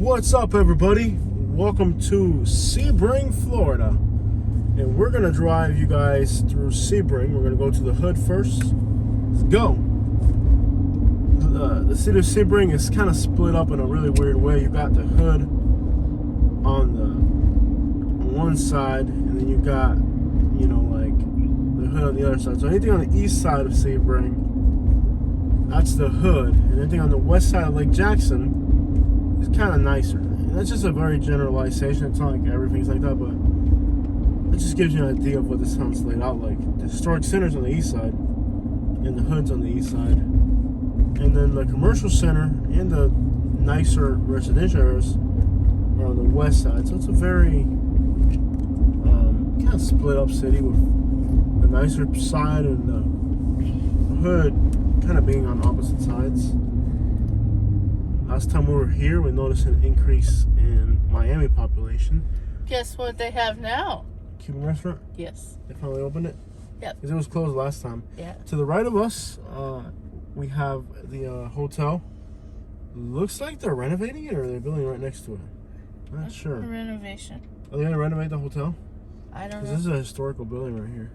What's up, everybody? Welcome to Sebring, Florida. And we're going to drive you guys through Sebring. We're going to go to the hood first. Let's go. The city of Sebring is kind of split up in a really weird way. You got the hood on one side, and then you got, like the hood on the other side. So anything on the east side of Sebring, that's the hood. And anything on the west side of Lake Jackson is kind of nicer. And that's just a very generalization. It's not like everything's like that, but it just gives you an idea of what this town's laid out like. The historic center's on the east side, and the hood's on the east side. And then the commercial center and the nicer residential areas are on the west side. So it's a very kind of split up city with the nicer side and the hood kind of being on opposite sides. Last time we were here, we noticed an increase in Miami population. Guess what they have now? Cuban restaurant? Yes. They finally opened it? Yep. Because it was closed last time. Yeah. To the right of us, we have the hotel. Looks like they're renovating it, or they're building right next to it. I'm not sure. Renovation. Are they going to renovate the hotel? I don't know. Because this is a historical building right here.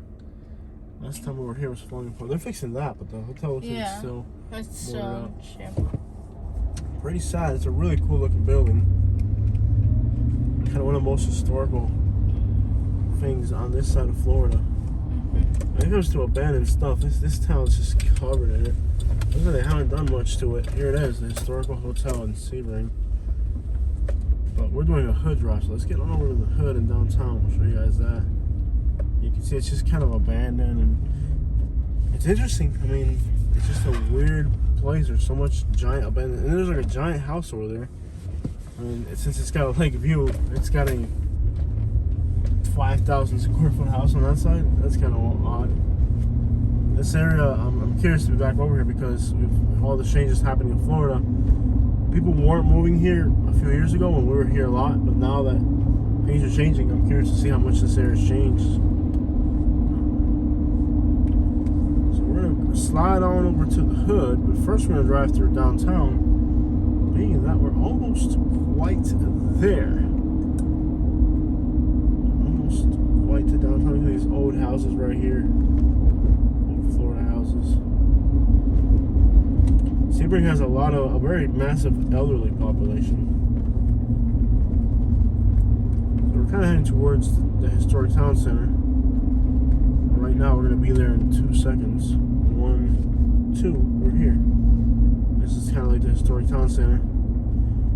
Last time we were here, it was falling apart. They're fixing that, but the hotel looks like it's still It's boarded up. shambles. Pretty sad. It's a really cool looking building. Kind of one of the most historical things on this side of Florida. When it comes to abandoned stuff, this town's just covered in it. Looks like they haven't done much to it. Here it is, the historical hotel in Sebring. But we're doing a hood drive, so let's get on over to the hood in downtown. We'll show you guys that. You can see it's just kind of abandoned, and it's interesting. I mean, it's just a weird place. There's so much giant abandoned, and there's like a giant house over there. I mean, since it's got a lake view, it's got a 5,000 square foot house on that side. That's kind of odd. This area, I'm curious to be back over here because with all the changes happening in Florida, people weren't moving here a few years ago when we were here a lot, but now that things are changing, I'm curious to see how much this area's changed. So we're gonna slide on over to the hood, but first we're gonna drive through downtown. Being that we're almost quite there. Quite to downtown. Look at these old houses right here. Old Florida houses. Sebring has a very massive elderly population. So we're kind of heading towards the historic town center. Right now we're going to be there in 2 seconds. 1, 2, we're here. This is kind of like the historic town center.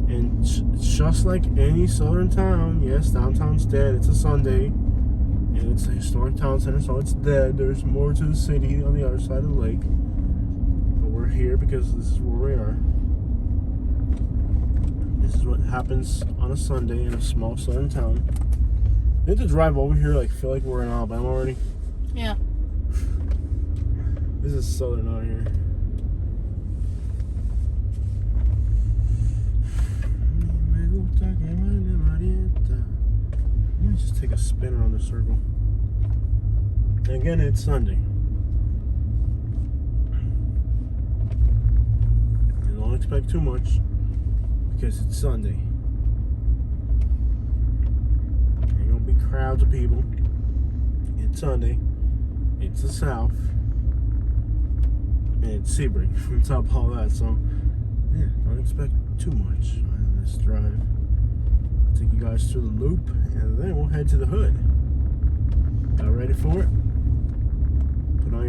And just like any southern town, yes, downtown's dead. It's a Sunday. And it's a historic town center, so it's dead. There's more to the city on the other side of the lake. But we're here because this is where we are. This is what happens on a Sunday in a small southern town. We have to drive over here, feel like we're in Alabama already. Yeah. This is southern out here. Let me just take a spin around the circle. And again, it's Sunday. And don't expect too much because it's Sunday. Ain't gonna be crowds of people. It's Sunday. It's the South. And it's Sebring on top of all that. So, yeah, don't expect too much on this drive. Take you guys through the loop, and then we'll head to the hood. Y'all ready for it? Put on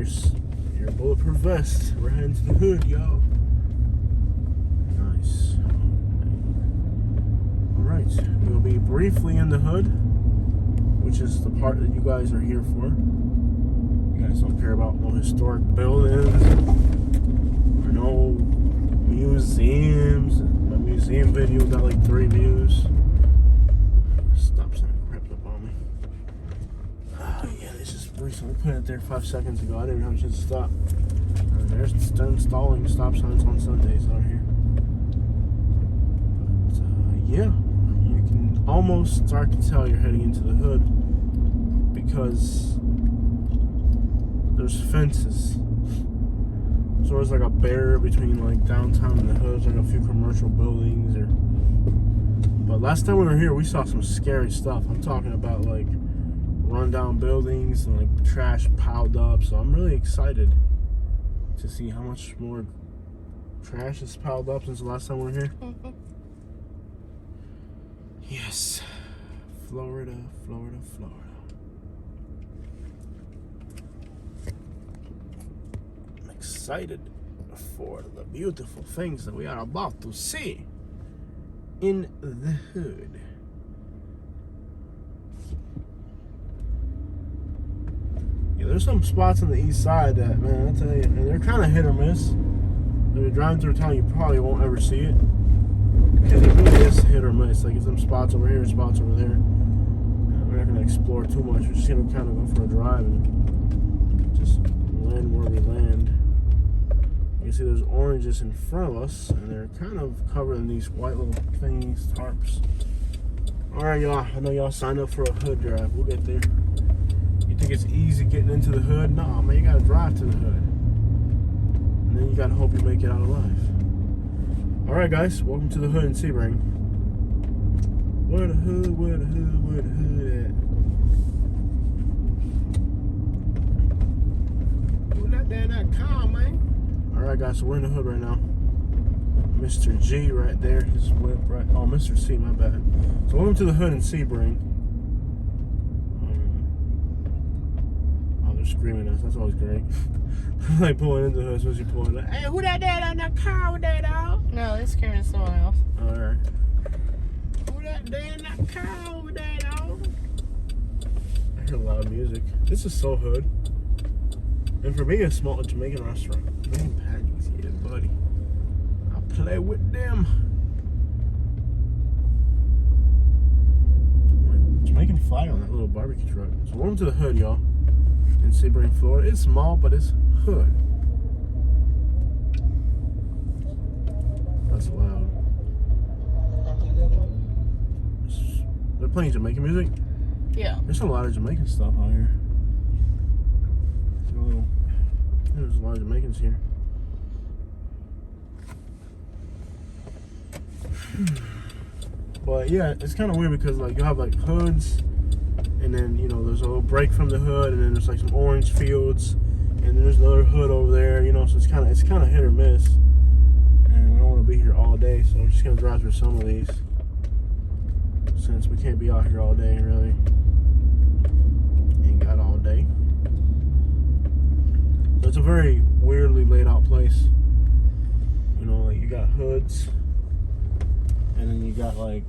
your bulletproof vest. We're heading to the hood, yo. Nice. Alright, we'll be briefly in the hood, which is the part that you guys are here for. You guys don't care about no historic buildings or no museums. My museum video got like 3 views. Stop sign crept up on me. Yeah, they just recently put it there 5 seconds ago. I didn't even have a chance to stop. They're installing stop signs on Sundays out here. But yeah, you can almost start to tell you're heading into the hood because there's fences. So there's like a barrier between like downtown and the hood. There's like a few commercial buildings or last time we were here, we saw some scary stuff. I'm talking about like rundown buildings and like trash piled up. So I'm really excited to see how much more trash is piled up since the last time we were here. Yes, Florida, Florida, Florida. I'm excited for the beautiful things that we are about to see in the hood. Yeah, there's some spots on the east side that, man, I tell you, and they're kind of hit or miss. If you're driving through town, you probably won't ever see it. Because it really is hit or miss. Like, it's some spots over here, spots over there. We're not going to explore too much. We're just going to kind of go for a drive and just land where we land. You can see there's oranges in front of us, and they're kind of covered in these white little things, tarps. Alright, y'all. I know y'all signed up for a hood drive. We'll get there. You think it's easy getting into the hood? Nah, man, you gotta drive to the hood. And then you gotta hope you make it out alive. Alright, guys. Welcome to the hood in Sebring. Where the hood, where the hood, where the hood at? Who that there in that car, man? Alright, guys, so we're in the hood right now. Mr. G right there, his whip right. Oh, Mr. C, my bad. So welcome to the hood in Sebring. Oh, they're screaming at us. That's always great. Like pulling into the hood, supposed to be pulling. Like, hey, who that there in that car with that dog? No, they're screaming at someone else. Alright. Who that there in that car with that dog? I hear loud music. This is so hood. And for me, a small Jamaican restaurant. Jamaican patties, yeah, buddy. I play with them. Jamaican flag on that little barbecue truck. So welcome to the hood, y'all. In Sebring, Florida. It's small, but it's hood. That's loud. They're playing Jamaican music? Yeah. There's a lot of Jamaican stuff out here. There's a lot of Jamaicans here. But yeah, it's kind of weird because like you have like hoods, and then you know there's a little break from the hood, and then there's like some orange fields, and then there's another hood over there. You know, so it's kind of hit or miss. And we don't want to be here all day, so we're just gonna drive through some of these since we can't be out here all day really. Ain't got all day. So it's a very weirdly laid out place. You know, like you got hoods, and then you got like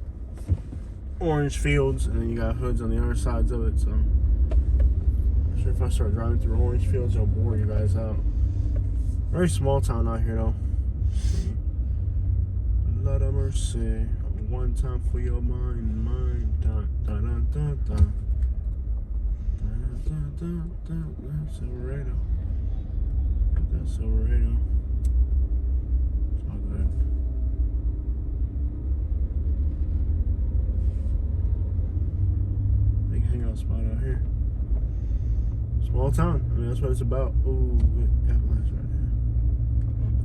orange fields, and then you got hoods on the other sides of it. So I'm sure if I start driving through orange fields, it'll bore you guys out. Very small town out here though. Lord of mercy, one time for your mind, mind, dun, dun, dun, dun, dun. Dun, dun, dun, dun, dun, Silverado. That's Silverado. It's all good. Big hangout spot out here. Small town. I mean, that's what it's about. Ooh, avalanche right here.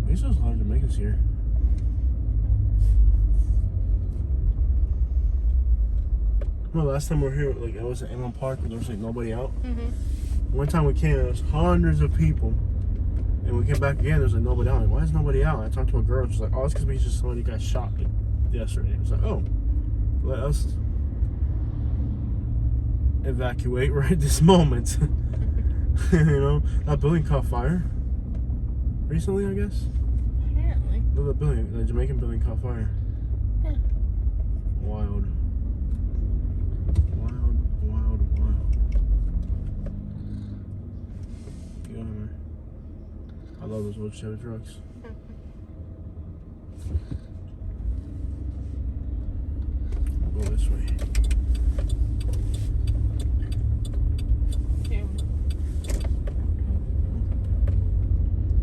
At least there's a lot of Jamaicans here. Remember last time we were here, like it was at Amon Park, and there was like nobody out. One time we came, there was hundreds of people. And we came back again, there's like nobody out. Like, why is nobody out? I talked to a girl, she's like, oh, it's because we just somebody got shot like, yesterday. I was like, oh, let us evacuate right this moment. You know, that building caught fire recently, I guess. Apparently. The building, the Jamaican building caught fire. Yeah. Wild. Wild, wild, wild. Get on there. I love those old Chevy trucks. I'll go this way.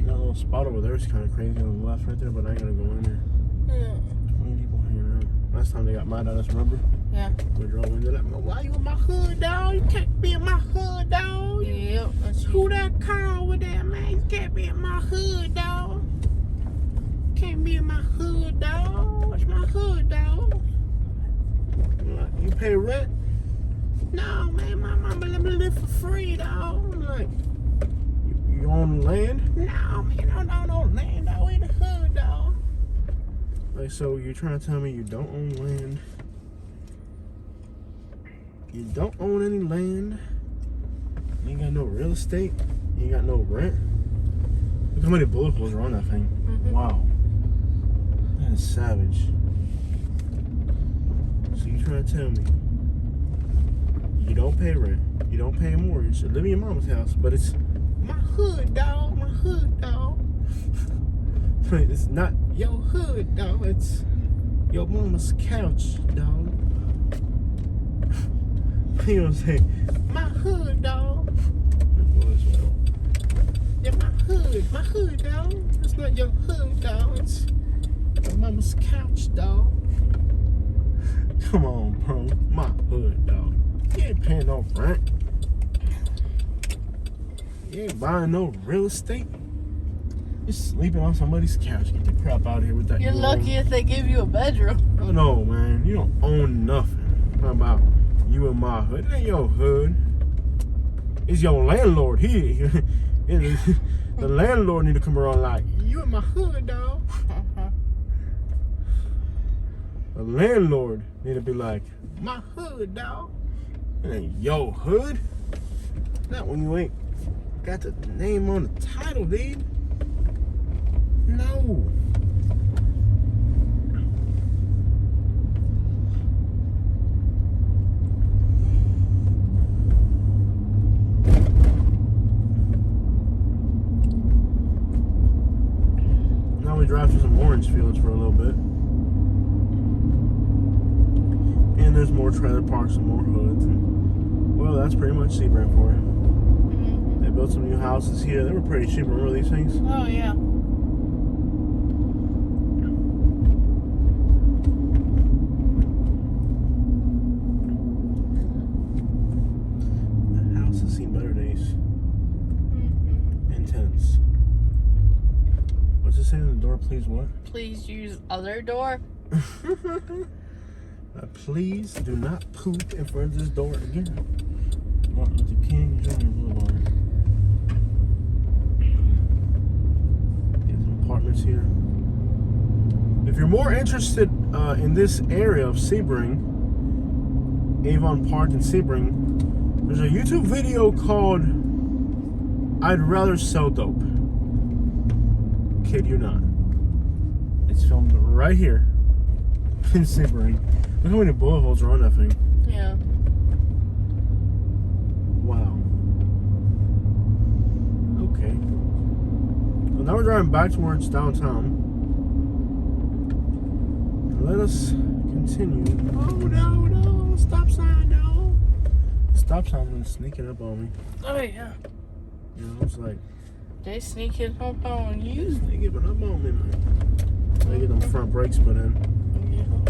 That little spot over there is kind of crazy on the left right there, but I ain't gonna go in there. Yeah. 20 people hanging out. Last time they got mad at us, remember? Yeah. We drove in there like, why you in my hood, dog? You can't be in my hood, dog. Yep. That's Who that car over there, man? You can't be in my hood, dog. Can't be in my hood, dog. What's my hood, dog? pay rent? No, man, my mama let me live for free, dog. I'm like, you own land? No, man, I don't own land, dog. We in the hood, dog. Like, so you're trying to tell me you don't own land? You don't own any land? You ain't got no real estate? You ain't got no rent? Look how many bullet holes are on that thing. Wow. That is savage. So you trying to tell me you don't pay rent, you don't pay a mortgage, you live in your mama's house, but it's my hood, dog, my hood, dog. It's not your hood, dog, it's your mama's couch, dog. You know what I'm saying? My hood, dog. Yeah, my hood, dog. It's not your hood, dog, it's your mama's couch, dog. Come on, bro. My hood, dog. You ain't paying no rent. You ain't buying no real estate. You're sleeping on somebody's couch. Get the crap out of here with that. You're lucky if they give you a bedroom. Oh, no, man. You don't own nothing. I'm talking about you in my hood. It ain't your hood. It's your landlord. The landlord need to come around like, you in my hood, dog. The landlord need to be like, my hood, dog. It ain't your hood. Not when you ain't got the name on the title deed. No. Now we drive through some orange fields for a little bit. And there's more trailer parks and more hoods. And, well, that's pretty much Sebring for you. They built some new houses here. They were pretty cheap. Remember these things? Oh, yeah. The house has seen better days. Intense. What's it saying on the door? Please what? Please use other door. Please do not poop in front of this door again. Martin Luther King Jr. Boulevard. There's some apartments here. If you're more interested in this area of Sebring, Avon Park and Sebring, there's a YouTube video called I'd Rather Sell Dope. Kid you not. It's filmed right here in Sebring. Look how many bullet holes are on that thing. Yeah. Wow. Okay. So now we're driving back towards downtown. Let us continue. Oh, no. Stop sign, no. The stop sign's been sneaking up on me. Oh, yeah. You know, it's like, They sneaking up on you. sneaking up on me, man. I get them front brakes put in.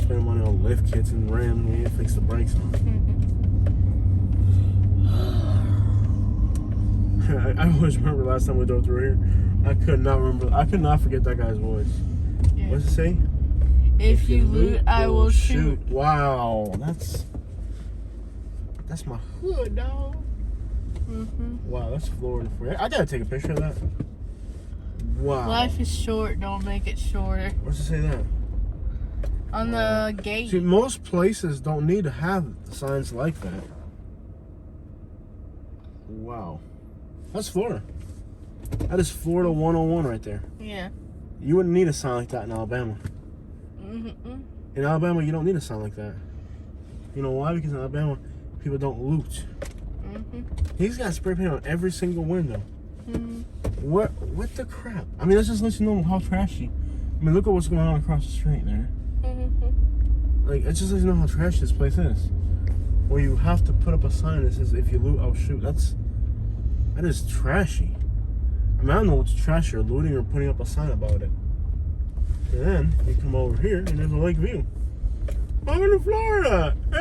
Spend money on lift kits and rims. We need to fix the brakes on. I always remember last time we drove through here. I could not forget that guy's voice. Yeah. What's it say? If you loot, I will shoot. Wow, that's my hood, dog. Wow, that's Florida for you. I gotta take a picture of that. Wow. Life is short. Don't make it shorter. What's it say that? On the gate. See, most places don't need to have signs like that. Wow. That's Florida. That is Florida 101 right there. Yeah. You wouldn't need a sign like that in Alabama. In Alabama, you don't need a sign like that. You know why? Because in Alabama, people don't loot. He's got spray paint on every single window. What the crap? I mean, let's just let you know how trashy. I mean, look at what's going on across the street there. Like, it just lets you know how trashy this place is. Where you have to put up a sign that says, if you loot, I'll shoot. That is trashy. I mean, I don't know what's trashier, looting or putting up a sign about it. And then you come over here and there's a lake view. I'm in Florida. Hey,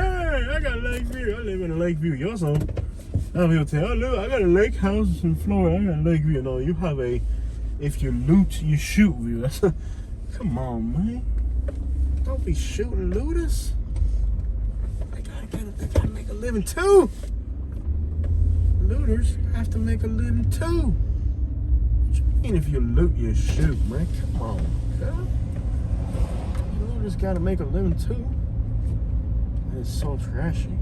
I got a lake view. I live in a lake view. You also have people tell, oh look, I got a lake house in Florida. I got a lake view. No, you have a if you loot, you shoot view. That's come on, man. Don't be shooting looters. They gotta They gotta make a living too. Looters have to make a living too. What you mean if you loot, you shoot, man? Come on, girl. Looters gotta make a living too. It's so trashy.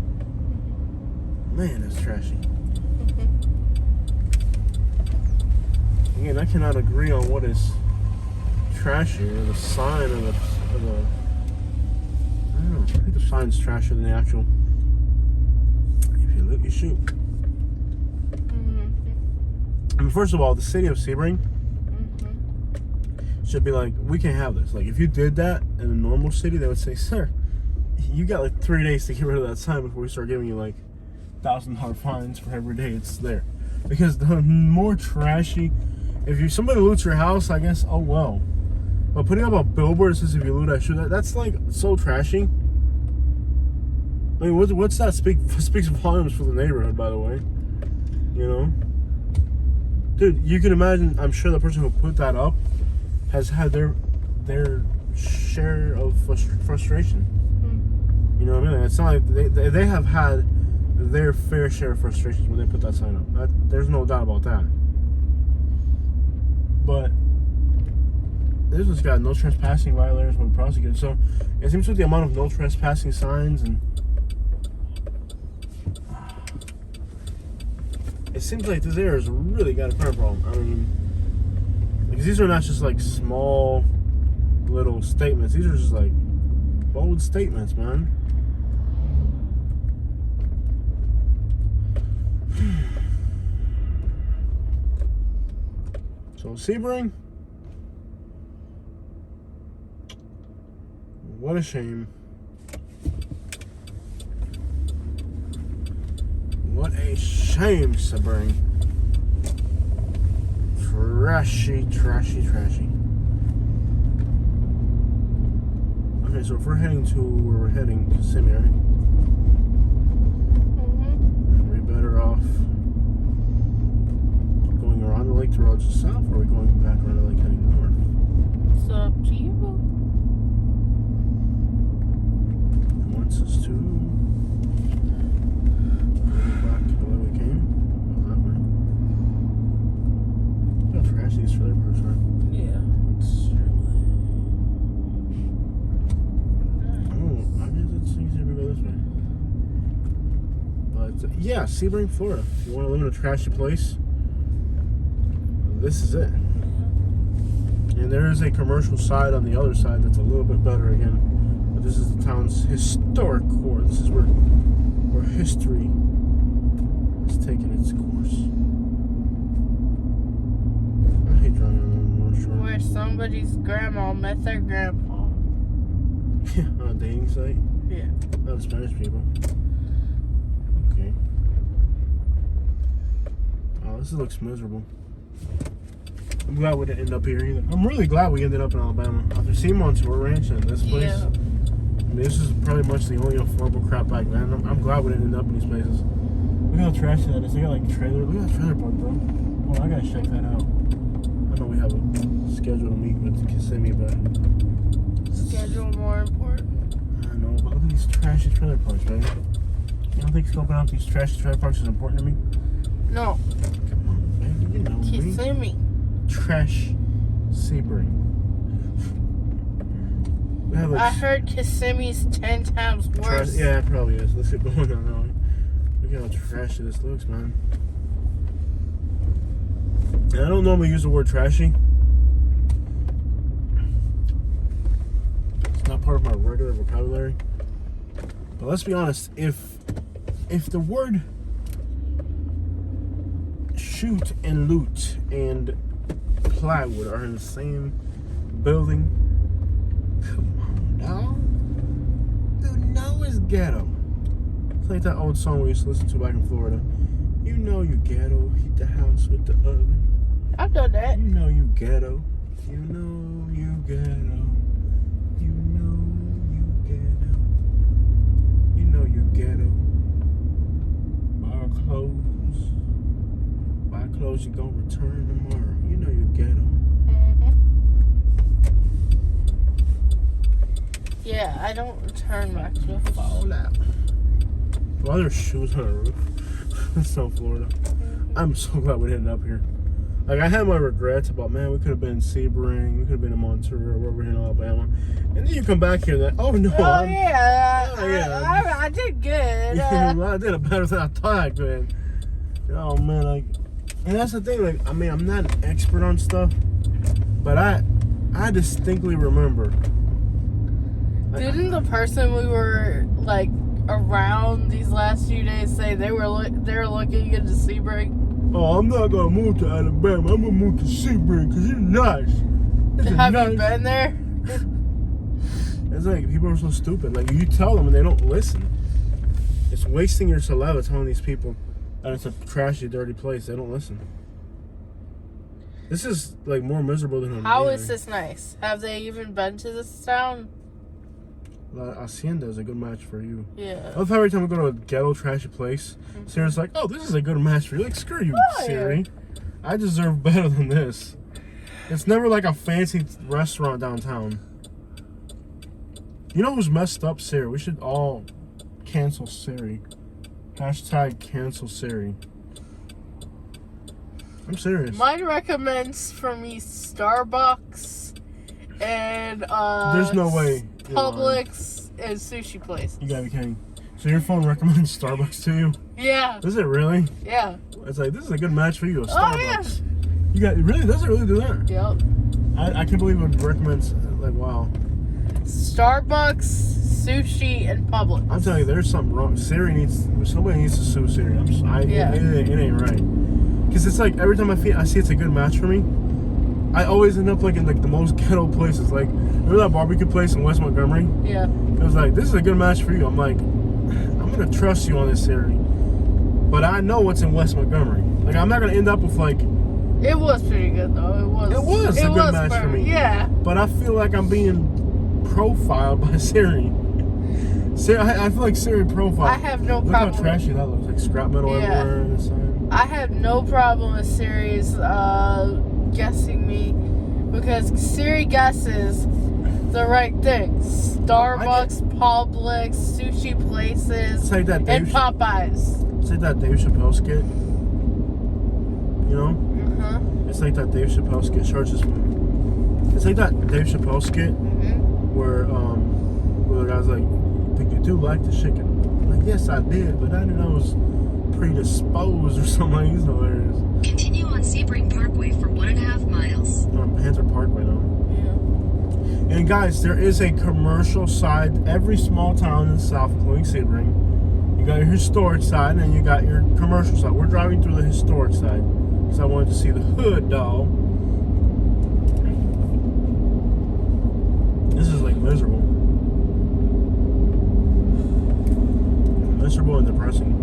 Man, that's trashy. Again, I cannot agree on what is trashy or the sign of the I don't know. I think the sign's trashier than the actual. If you loot, you shoot. I mean, first of all, the city of Sebring should be like, we can't have this. Like, if you did that in a normal city, they would say, sir, you got like 3 days to get rid of that sign before we start giving you like $1,000 fines for every day it's there. Because the more trashy, if somebody loots your house, I guess, oh well. But putting up a billboard that says if you loot, I shoot, that's like so trashy. I mean, what's that speaks volumes for the neighborhood, by the way. You know? Dude, you can imagine, I'm sure the person who put that up has had their share of frustration. You know what I mean? It's not like they have had their fair share of frustrations when they put that sign up. There's no doubt about that. But this one's got no trespassing violators when prosecuted. So it seems like the amount of no trespassing signs, and it seems like this area has really got a crime problem. I mean, because these are not just like small little statements. These are just like bold statements, man. So Sebring, what a shame. What a shame, Sebring. Trashy, trashy, trashy. Okay, so if we're heading to where we're heading, to Kissimmee, right? Are we better off going around the lake towards the south, or are we going back around the lake heading north? It's up to you. Once is to go back the way we came. Go that way. How trashy is for their person. Yeah. Oh, I guess it's easier to go this way. But yeah, Sebring, Florida. If you want to live in a trashy place, this is it. And there is a commercial side on the other side that's a little bit better again. But this is the town's historic core. This is where history is taking its course. I hate driving on the North Shore. Where somebody's grandma met their grandpa. Yeah, on a dating site? Yeah. Not Spanish people. Okay. Oh, this looks miserable. I'm glad we didn't end up here either. I'm really glad we ended up in Alabama. After seeing months, we're ranching in this place. Yeah. I mean, this is pretty much the only affordable crap back then. I'm glad we didn't end up in these places. Look how trashy that is. They got like trailer. Look at that trailer park, bro. Oh, I gotta check that out. I know we have a schedule to meet with Kissimmee, but Schedule more important. I know. But look at these trashy trailer parks, baby. You don't think scoping out these trashy trailer parks is important to me? No. Come on, baby. You know me. Kissimmee. Trash Sebring. We have I heard Kissimmee's 10 times worse. Yeah, it probably is. Let's get going on that way. Look at how trashy this looks, man. And I don't normally use the word trashy. It's not part of my regular vocabulary. But let's be honest, if the word shoot and loot and plywood are in the same building, come on, dog. You know it's ghetto. It's like that old song we used to listen to back in Florida. You know you ghetto, heat the house with the oven. I've done that. You know you ghetto. You know you ghetto. You know you ghetto. You know you ghetto. Buy our clothes. Buy clothes you gonna return tomorrow. You know you ghetto. Yeah, I don't return my clothes. Fall out. Why are there shoes on a roof? In South Florida. I'm so glad we didn't end up here. Like, I had my regrets about, man, we could have been in Sebring, we could have been in Monterey, where we're in Alabama. And then you come back here and then, oh no. I did good. I did it better than I thought I could. Oh man, like, and that's the thing, like, I mean, I'm not an expert on stuff, but I distinctly remember. Didn't the person we were, like, around these last few days say they were looking into Sebring? Oh, I'm not gonna move to Alabama. I'm gonna move to Sebring because it's nice. Have you been there? It's like people are so stupid. Like, you tell them and they don't listen. It's wasting your saliva telling these people that it's a trashy, dirty place. They don't listen. This is like more miserable than How is this nice? Have they even been to this town? La Hacienda is a good match for you. Yeah. I love how every time we go to a ghetto, trashy place, Sarah's like, oh, this is a good match for you. Like, screw you, Siri. I deserve better than this. It's never like a fancy restaurant downtown. You know who's messed up? Siri. We should all cancel Siri. Hashtag cancel Siri. I'm serious. Mine recommends for me Starbucks and there's no way. Publix and sushi place. You gotta be kidding. So your phone recommends Starbucks to you? Yeah. Does it really? Yeah. It's like, this is a good match for you. Starbucks. Oh yeah. You got really? Does it really do that? Yep. I can't believe it would recommend. Like, wow. Starbucks, sushi, and Publix. I'm telling you, there's something wrong. Somebody needs to sue Siri. It ain't right. Because it's like every time I see it's a good match for me, I always end up like in like the most ghetto places. Like, remember that barbecue place in West Montgomery? Yeah. It was like, this is a good match for you. I'm like, I'm gonna trust you on this, Siri. But I know what's in West Montgomery. Like, I'm not gonna end up with like. It was pretty good though. It was a good match for me. Yeah. But I feel like I'm being profiled by Siri. I feel like Siri profile. I have no Look problem. Look how trashy that looks. Like scrap metal everywhere on the side. I have no problem with Siri's guessing me because Siri guesses the right things. Starbucks, Publix, sushi places, like that and Popeyes. It's like that Dave Chappelle skit. You know? Uh-huh. It's like that Dave Chappelle skit. It's like that Dave Chappelle skit where the guy's like, think you do like the chicken? I'm like, yes, I did, but I didn't know I was predisposed or something. Like, he's hilarious. Continue on Sebring Parkway for 1.5 miles. On Panther Parkway now. Yeah. And guys, there is a commercial side. Every small town in the South, including Sebring, you got your historic side and you got your commercial side. We're driving through the historic side because I wanted to see the hood, though. This is like miserable. Miserable and depressing.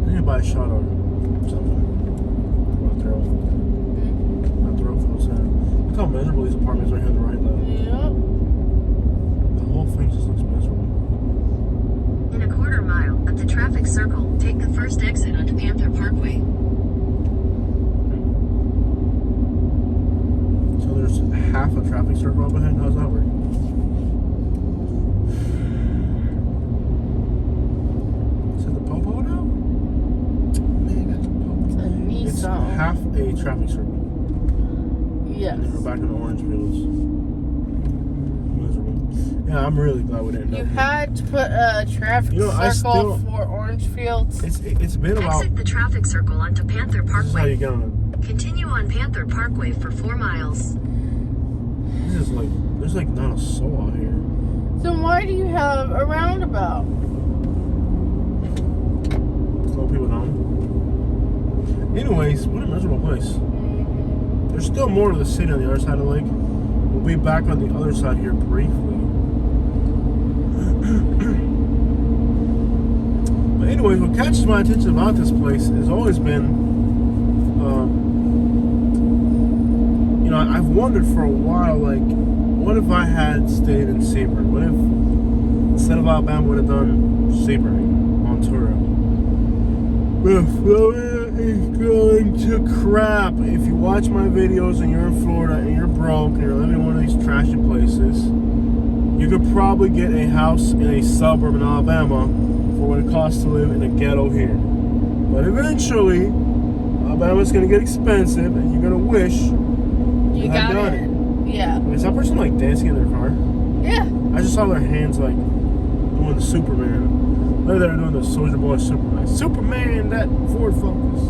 I need to buy a shot or something. My throat feels sad. Look how miserable these apartments are here on the right, though. Yep. The whole thing just looks miserable. In a 1/4 mile, at the traffic circle, take the first exit onto Panther Parkway. So there's half a traffic circle up ahead? How's that work? Is it the Popo now? Man, that's a Popo. It's a It's Nissan. half a traffic circle. Yes. And then we're back in the orange fields. Miserable. Yeah, I'm really glad we didn't. You had to put a traffic circle for orange fields. It's been about. Exit the traffic circle onto Panther This is how you Parkway. get on Continue on Panther Parkway for 4 miles. This is like, there's like not a soul out here. Then why do you have a roundabout? Slow people down. Anyways, what a miserable place. There's still more to the city on the other side of the lake. We'll be back on the other side here briefly. But anyways, what catches my attention about this place has always been, you know, I've wondered for a while, like, what if I had stayed in Sebring? What if, instead of Alabama, would have done Sebring, Monterey? But Florida is going to crap. If you watch my videos and you're in Florida and you're broke and you're living in one of these trashy places, you could probably get a house in a suburb in Alabama for what it costs to live in a ghetto here. But eventually, Alabama's gonna get expensive, and you're gonna wish You had got done it. Yeah. Is that person like dancing in their car? Yeah. I just saw their hands like doing the Superman. Maybe they were doing the Soldier Boy Superman. Superman, that Ford Focus.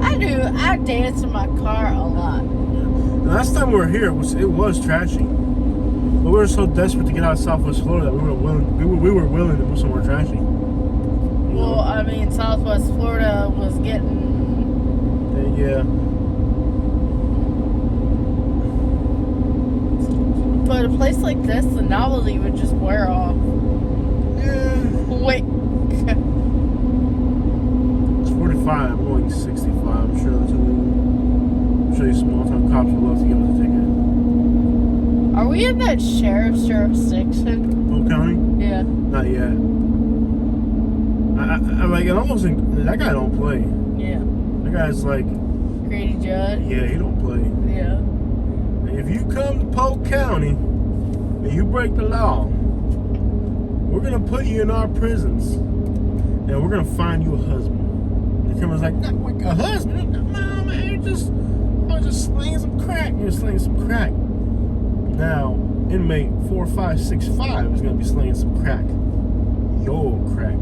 I do. I dance in my car a lot. The last time we were here, it was trashy. But we were so desperate to get out of Southwest Florida that we were willing to move somewhere trashy. Well, I mean, Southwest Florida was getting. Yeah. But a place like this, the novelty would just wear off. Yeah. Wait. It's 45. I'm going 65. I'm sure that's illegal. I'm sure these small town cops would love to give us a ticket. Are we in that sheriff's jurisdiction? Polk County? Yeah. Not yet. I'm like, it almost that guy don't play. Yeah. That guy's like, Grady Judd. yeah, he don't play. Yeah. If you come to Polk County and you break the law, we're gonna put you in our prisons and we're gonna find you a husband. The camera's like, not like a husband. No, man, I was just slinging some crack. You're slinging some crack. Now, inmate 4565 is gonna be slinging some crack. Yo, crack.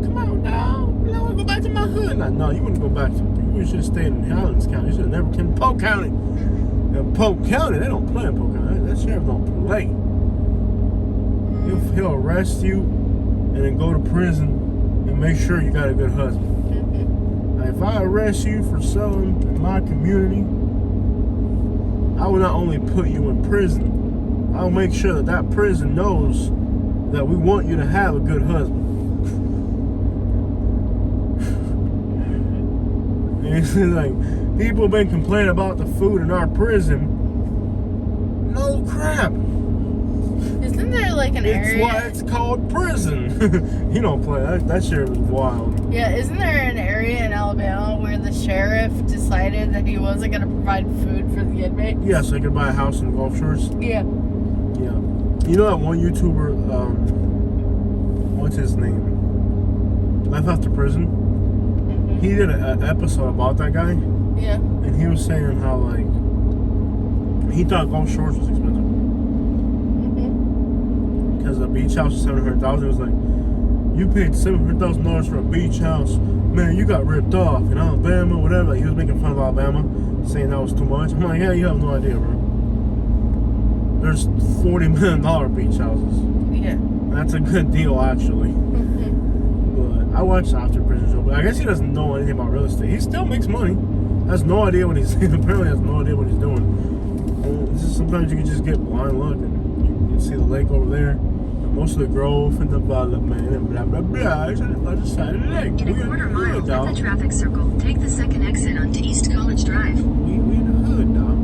Come on, dog. I want to go back to my hood. No, you wouldn't go back to. You should have stayed in Highlands County. You should have never came to Polk County. In Polk County, they don't play in Polk County. That sheriff don't play. He'll arrest you and then go to prison and make sure you got a good husband. Now, if I arrest you for selling in my community, I will not only put you in prison, I'll make sure that that prison knows that we want you to have a good husband. And it's like, people have been complaining about the food in our prison. No crap. Isn't there like an area? It's why it's called prison. You don't play. That sheriff is wild. Yeah, isn't there an area in Alabama where the sheriff decided that he wasn't going to provide food for the inmates? Yeah, so you could buy a house in the Gulf Shores. Yeah. Yeah. You know that one YouTuber, what's his name? Life After Prison? He did an episode about that guy. Yeah. And he was saying how, like, he thought Gulf Shores was expensive. Because a beach house was $700,000. It was like, you paid $700,000 for a beach house. Man, you got ripped off in Alabama, whatever. Like, he was making fun of Alabama, saying that was too much. I'm like, yeah, you have no idea, bro. There's $40 million beach houses. Yeah. That's a good deal, actually. But I watched After Prison Show, but I guess he doesn't know anything about real estate. He still makes money. Has no idea what he's apparently has no idea what he's doing. And it's just, sometimes you can just get blind luck, and you can see the lake over there, and most of the growth and development and blah blah blah. It's on the other side of the lake. In a quarter mile at the traffic circle, take the second exit onto East College Drive. We in the hood, dog.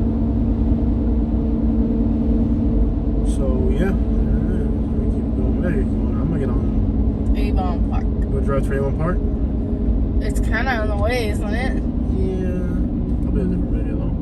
So yeah, we keep going. There you go. I'm gonna get on. Avon Park. Go drive to Avon Park. It's kind of on the way, isn't it? Yeah, I'll be a different video though.